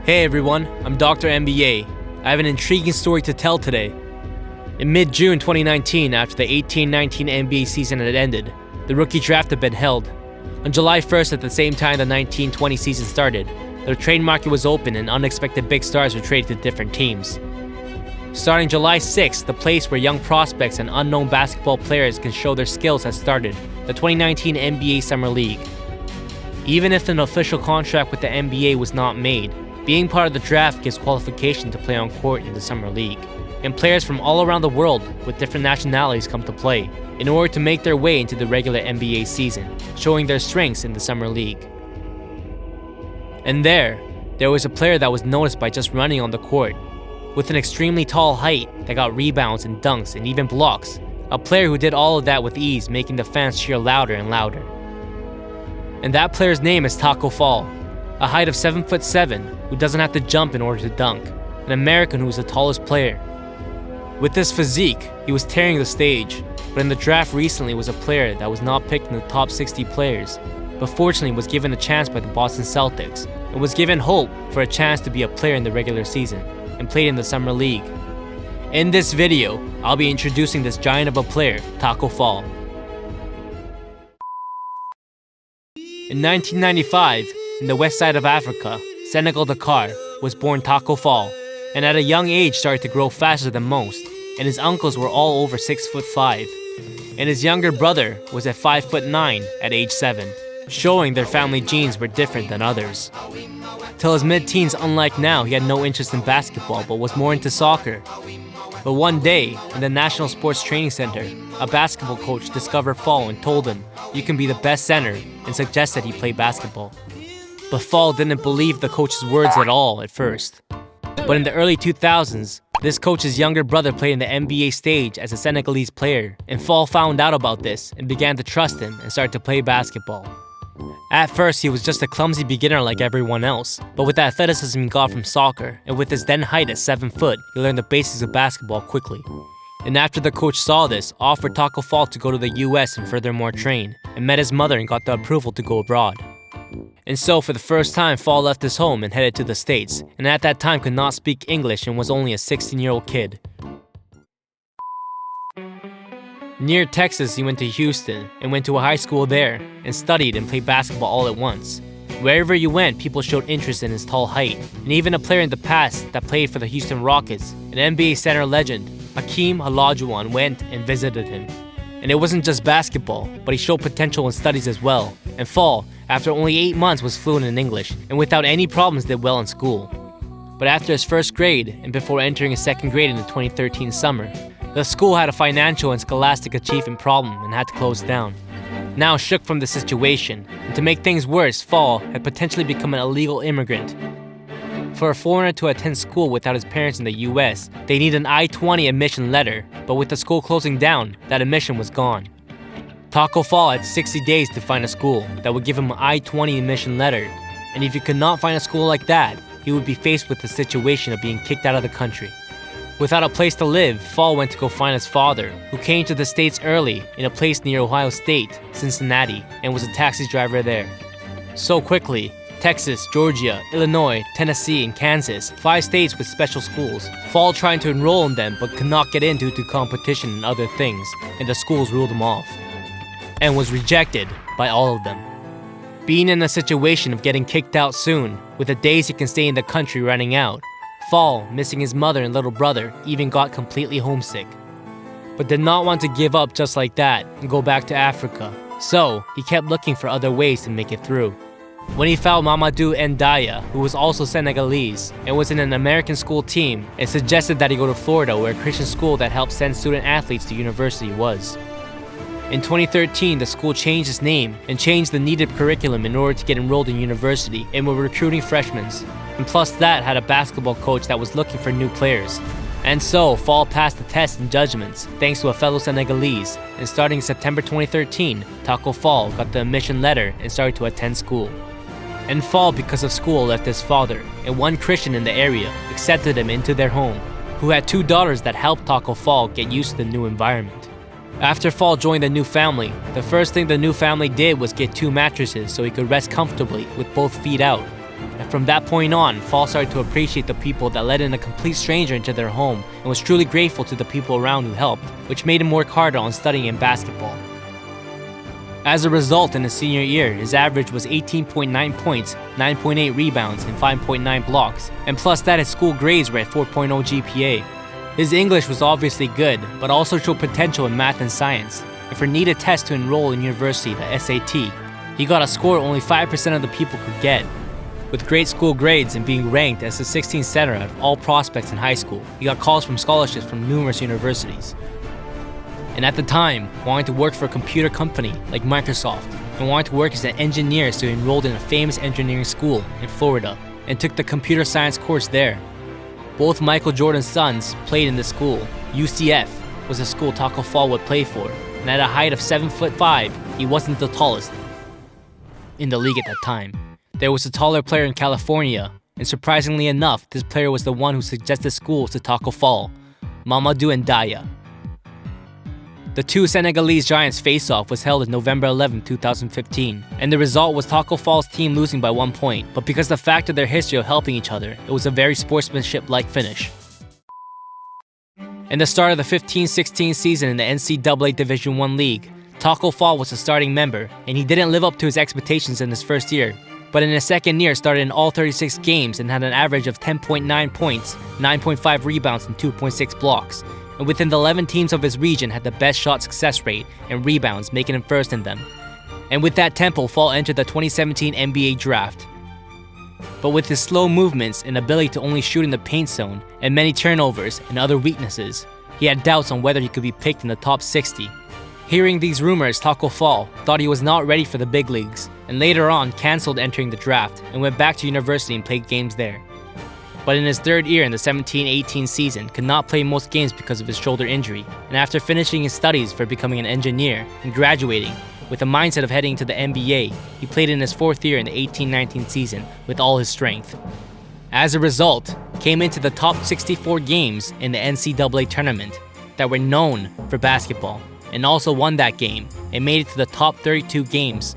Hey everyone, I'm Dr. NBA. I have an intriguing story to tell today. In mid-June 2019, after the 18-19 NBA season had ended, the rookie draft had been held. On July 1st, at the same time the 19-20 season started, the trade market was open and unexpected big stars were traded to different teams. Starting July 6th, the place where young prospects and unknown basketball players can show their skills has started, the 2019 NBA Summer League. Even if an official contract with the NBA was not made, being part of the draft gives qualification to play on court in the Summer League, and players from all around the world with different nationalities come to play in order to make their way into the regular NBA season, showing their strengths in the Summer League. And there was a player that was noticed by just running on the court. With an extremely tall height that got rebounds and dunks and even blocks, a player who did all of that with ease, making the fans cheer louder and louder. And that player's name is Tacko Fall, a height of 7'7", who doesn't have to jump in order to dunk, an American who is the tallest player. With this physique, he was tearing the stage, but in the draft recently was a player that was not picked in the top 60 players, but fortunately was given a chance by the Boston Celtics, and was given hope for a chance to be a player in the regular season, and played in the Summer League. In this video, I'll be introducing this giant of a player, Tacko Fall. In 1995, in the west side of Africa, Senegal Dakar, was born Tacko Fall, and at a young age started to grow faster than most, and his uncles were all over 6'5", and his younger brother was at 5'9" at age 7, showing their family genes were different than others. Till his mid-teens, unlike now, he had no interest in basketball but was more into soccer. But one day, in the National Sports Training Center, a basketball coach discovered Fall and told him, "You can be the best center," and suggested he play basketball. But Fall didn't believe the coach's words at all at first. But in the early 2000s, this coach's younger brother played in the NBA stage as a Senegalese player, and Fall found out about this and began to trust him and started to play basketball. At first, he was just a clumsy beginner like everyone else, but with the athleticism he got from soccer, and with his then height at 7 foot, he learned the basics of basketball quickly. And after the coach saw this, offered Tacko Fall to go to the US and furthermore train, and met his mother and got the approval to go abroad. And so for the first time, Fall left his home and headed to the States, and at that time could not speak English and was only a 16-year-old kid. Near Texas, he went to Houston and went to a high school there and studied and played basketball all at once. Wherever he went, people showed interest in his tall height, and even a player in the past that played for the Houston Rockets, an NBA center legend, Hakeem Olajuwon, went and visited him. And it wasn't just basketball, but he showed potential in studies as well, and Fall, after only 8 months, was fluent in English and without any problems did well in school. But after his first grade and before entering his second grade in the 2013 summer, the school had a financial and scholastic achievement problem and had to close down. Now shook from the situation, and to make things worse, Fall had potentially become an illegal immigrant. For a foreigner to attend school without his parents in the US, they need an I-20 admission letter, but with the school closing down, that admission was gone. Tacko Fall had 60 days to find a school that would give him an I-20 admission letter, and if he could not find a school like that, he would be faced with the situation of being kicked out of the country. Without a place to live, Fall went to go find his father, who came to the States early in a place near Ohio State, Cincinnati, and was a taxi driver there. So quickly, Texas, Georgia, Illinois, Tennessee, and Kansas, 5 states with special schools. Fall tried to enroll in them but could not get in due to competition and other things, and the schools ruled him off, and was rejected by all of them. Being in a situation of getting kicked out soon, with the days he can stay in the country running out, Fall, missing his mother and little brother, even got completely homesick. But did not want to give up just like that and go back to Africa, so he kept looking for other ways to make it through. When he found Mamadou Ndaya, who was also Senegalese and was in an American school team, and suggested that he go to Florida, where a Christian school that helped send student athletes to university was. In 2013, the school changed its name and changed the needed curriculum in order to get enrolled in university and were recruiting freshmen. And plus that had a basketball coach that was looking for new players. And so, Fall passed the test and judgments thanks to a fellow Senegalese, and starting in September 2013, Tacko Fall got the admission letter and started to attend school. And Fall, because of school, left his father, and one Christian in the area accepted him into their home, who had 2 daughters that helped Tacko Fall get used to the new environment. After Fall joined the new family, the first thing the new family did was get 2 mattresses so he could rest comfortably with both feet out, And from that point on, Fall started to appreciate the people that let in a complete stranger into their home and was truly grateful to the people around who helped, which made him work harder on studying in basketball. As a result, in his senior year, his average was 18.9 points, 9.8 rebounds, and 5.9 blocks, and plus that his school grades were at 4.0 GPA. His English was obviously good, but also showed potential in math and science, and for needed tests to enroll in university, the SAT, he got a score only 5% of the people could get. With great school grades and being ranked as the 16th center of all prospects in high school, he got calls from scholarships from numerous universities. And at the time, wanting to work for a computer company like Microsoft and wanting to work as an engineer, so he enrolled in a famous engineering school in Florida and took the computer science course there. Both Michael Jordan's sons played in the school. UCF was the school Tacko Fall would play for, and at a height of 7'5", he wasn't the tallest in the league at that time. There was a taller player in California, and surprisingly enough, this player was the one who suggested schools to Tacko Fall, Mamadou Ndiaye. The two Senegalese giants face-off was held on November 11, 2015, and the result was Tacko Fall's team losing by 1 point, but because of the fact of their history of helping each other, it was a very sportsmanship-like finish. In the start of the 15-16 season in the NCAA Division I League, Tacko Fall was a starting member, and he didn't live up to his expectations in his first year, but in his second year started in all 36 games and had an average of 10.9 points, 9.5 rebounds, and 2.6 blocks. And within the 11 teams of his region had the best shot success rate and rebounds, making him first in them. And with that tempo, Fall entered the 2017 NBA draft. But with his slow movements and ability to only shoot in the paint zone and many turnovers and other weaknesses, he had doubts on whether he could be picked in the top 60. Hearing these rumors, Tacko Fall thought he was not ready for the big leagues, and later on cancelled entering the draft and went back to university and played games there. But in his third year in the 17-18 season, could not play most games because of his shoulder injury, and after finishing his studies for becoming an engineer and graduating with a mindset of heading to the NBA, he played in his fourth year in the 18-19 season with all his strength. As a result, came into the top 64 games in the NCAA tournament that were known for basketball, and also won that game and made it to the top 32 games.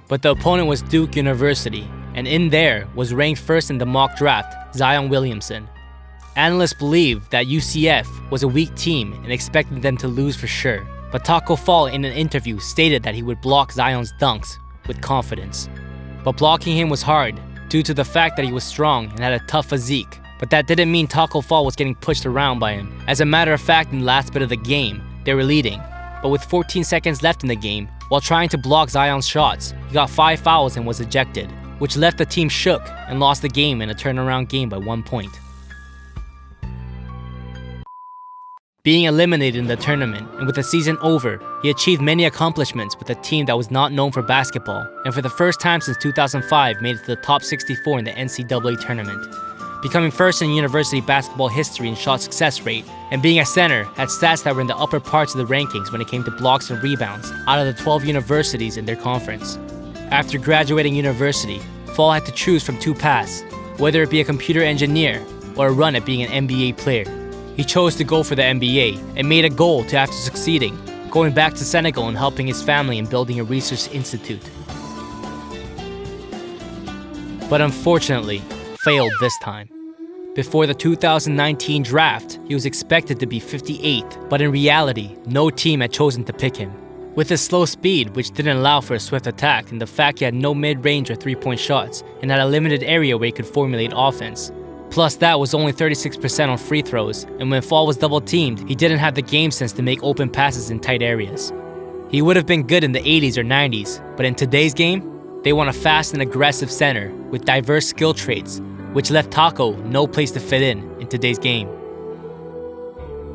But the opponent was Duke University, and in there was ranked first in the mock draft, Zion Williamson. Analysts believed that UCF was a weak team and expected them to lose for sure, but Tacko Fall in an interview stated that he would block Zion's dunks with confidence. But blocking him was hard due to the fact that he was strong and had a tough physique, but that didn't mean Tacko Fall was getting pushed around by him. As a matter of fact, in the last bit of the game, they were leading, but with 14 seconds left in the game, while trying to block Zion's shots, he got 5 fouls and was ejected, which left the team shook and lost the game in a turnaround game by 1 point. Being eliminated in the tournament, and with the season over, he achieved many accomplishments with a team that was not known for basketball, and for the first time since 2005 made it to the top 64 in the NCAA tournament, becoming first in university basketball history in shot success rate, and being a center had stats that were in the upper parts of the rankings when it came to blocks and rebounds out of the 12 universities in their conference. After graduating university, Fall had to choose from 2 paths, whether it be a computer engineer or a run at being an NBA player. He chose to go for the NBA and made a goal to, after succeeding, going back to Senegal and helping his family in building a research institute. But unfortunately, failed this time. Before the 2019 draft, he was expected to be 58th, but in reality, no team had chosen to pick him. With his slow speed, which didn't allow for a swift attack, and the fact he had no mid-range or three-point shots, and had a limited area where he could formulate offense. Plus that was only 36% on free throws, and when Fall was double-teamed, he didn't have the game sense to make open passes in tight areas. He would have been good in the 80s or 90s, but in today's game, they want a fast and aggressive center with diverse skill traits, which left Tacko no place to fit in today's game.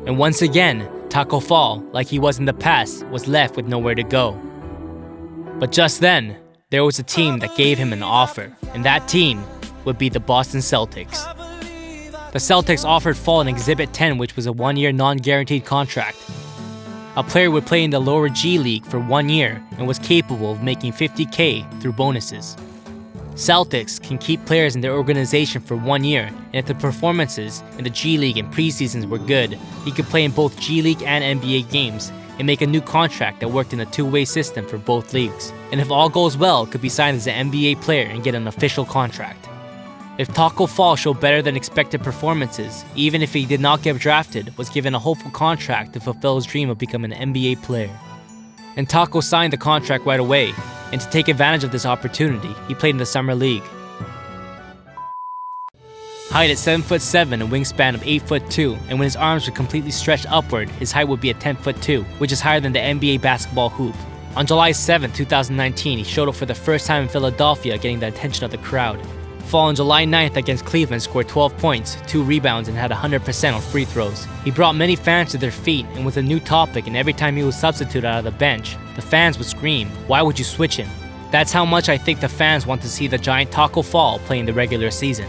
And once again, Tacko Fall, like he was in the past, was left with nowhere to go. But just then, there was a team that gave him an offer, and that team would be the Boston Celtics. The Celtics offered Fall an Exhibit 10, which was a 1-year non-guaranteed contract. A player would play in the lower G League for 1 year and was capable of making $50K through bonuses. Celtics can keep players in their organization for 1 year, and if the performances in the G League and preseasons were good, he could play in both G League and NBA games, and make a new contract that worked in a two-way system for both leagues, and if all goes well, could be signed as an NBA player and get an official contract. If Tacko Fall showed better than expected performances, even if he did not get drafted, was given a hopeful contract to fulfill his dream of becoming an NBA player. And Tacko signed the contract right away, and to take advantage of this opportunity, he played in the Summer League. Height at 7'7", a wingspan of 8'2", and when his arms were completely stretched upward, his height would be at 10'2", which is higher than the NBA basketball hoop. On July 7, 2019, he showed up for the first time in Philadelphia, getting the attention of the crowd. Fall on July 9th against Cleveland scored 12 points, 2 rebounds, and had 100% on free throws. He brought many fans to their feet and was a new topic, and every time he was substituted out of the bench, the fans would scream, "Why would you switch him?" That's how much I think the fans want to see the giant Tacko Fall play in the regular season.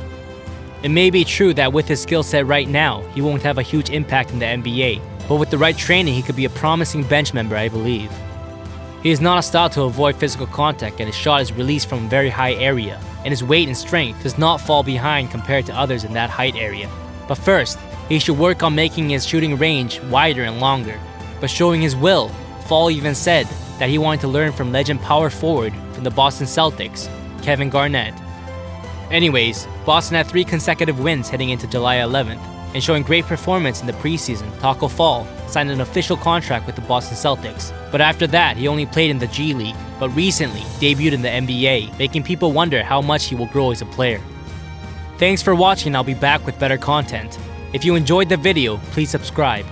It may be true that with his skill set right now, he won't have a huge impact in the NBA, but with the right training, he could be a promising bench member, I believe. He is not a style to avoid physical contact, and his shot is released from a very high area, and his weight and strength does not fall behind compared to others in that height area. But first, he should work on making his shooting range wider and longer. But showing his will, Fall even said that he wanted to learn from legend power forward from the Boston Celtics, Kevin Garnett. Anyways, Boston had 3 consecutive wins heading into July 11th, and showing great performance in the preseason, Tacko Fall signed an official contract with the Boston Celtics. But after that, he only played in the G League, but recently debuted in the NBA, making people wonder how much he will grow as a player. Thanks for watching, and I'll be back with better content. If you enjoyed the video, please subscribe.